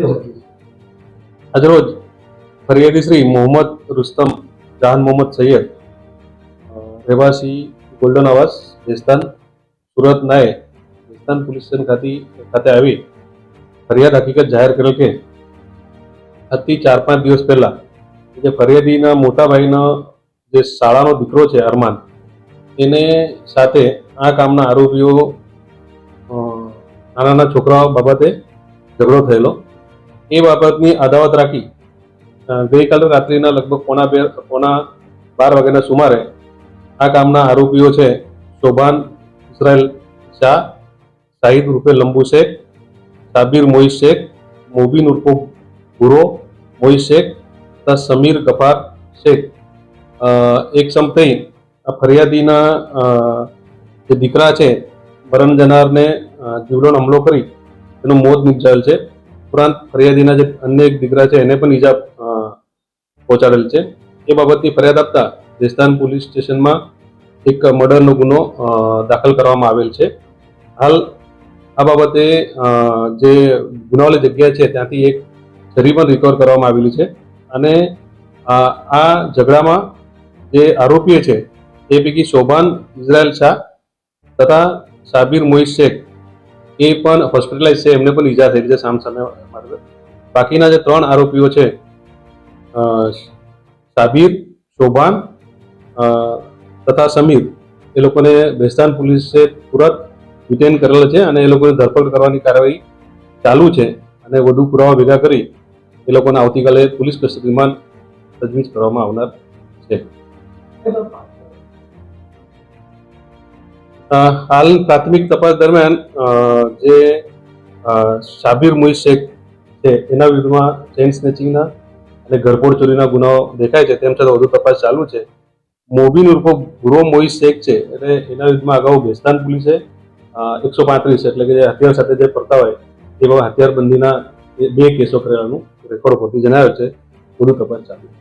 આજરોજ ફરિયાદી શ્રી મોહમ્મદ રુસ્તમ જહાન મોહમ્મદ સૈયદ રહેવાસી ગોલ્ડન આવાસ ભેસ્તાન સુરત નાએ ભેસ્તાન પોલીસ સ્ટેશન ખાતે આવી ફરિયાદ હકીકત જાહેર કરેલ કે આજથી 4-5 દિવસ પહેલા જે ફરિયાદીના મોટા ભાઈનો જે શાળાનો દીકરો છે અરમાન એને સાથે આ કામના આરોપીઓ નાના છોકરાઓ બાબતે ઝઘડો થયેલો. એ બાબતની અદાવત રાખી ગઈકાલે રાત્રિના લગભગ પોણા 12 વાગ્યાના સુમારે આ કામના આરોપીઓ છે શોભાન ઇસરાયલ શાહ, શાહિદ ઉર્ફે લંબુ શેખ, સાબિર મોઈસ શેખ, મોબીન ઉર્ફે ભૂરો મોઈસ શેખ તથા સમીર ગફાર શેખ એક સમ થઈ આ ફરિયાદીના જે દીકરા છે મરણ જનારને જીવલેણ હુમલો કરી તેનું મોત નિપજાવેલ છે. ઉપરાંત ફરિયાદીના જે અન્ય એક દીકરા છે એને પણ ઈજા પહોંચાડેલ છે. એ બાબતની ફરિયાદ આપતા ભેસ્તાન પોલીસ સ્ટેશનમાં એક મર્ડરનો ગુનો દાખલ કરવામાં આવેલ છે. હાલ આ બાબતે જે ગુનાવાળી જગ્યા છે ત્યાંથી એક છરી પણ રિકવર કરવામાં આવેલી છે અને આ ઝઘડામાં જે આરોપીઓ છે તે પૈકી શોભાન ઇઝરાયલ શાહ તથા સાબિર મોઈસ શેખ એ પણ હોસ્પિટલાઇઝ છે, એમને પણ ઈજા થયેલી છે સામસામે. બાકીના જે 3 આરોપીઓ છે સાબિર, શોભાન તથા સમીર એ લોકોને ભેસ્તાન પોલીસે તુરંત ડિટેન કરેલ છે અને એ લોકોની ધરપકડ કરવાની કાર્યવાહી ચાલુ છે અને વધુ પુરાવા ભેગા કરી એ લોકોને આવતીકાલે પોલીસ કસ્ટડીમાં તજવીજ કરવામાં આવનાર છે. હાલ પ્રાથમિક તપાસ દરમિયાન જે સાબિર મોઈસ શેખ છે એના વિરુદ્ધમાં ચેઇન સ્નેચિંગના અને ઘરફોડ ચોરીના ગુનાઓ દેખાય છે. તેમ છતાં વધુ તપાસ ચાલુ છે. મોબીન ઉર્ફે ભૂરો મોઈસ શેખ છે એટલે એના વિરુદ્ધમાં અગાઉ ભેસ્તાન પોલીસે 135 એટલે કે જે હથિયાર સાથે જે ફરતા હોય એવા હથિયાર બંધીના 2 કેસો કરેલાનું રેકોર્ડ પરથી જણાવ્યો છે. વધુ તપાસ ચાલુ છે.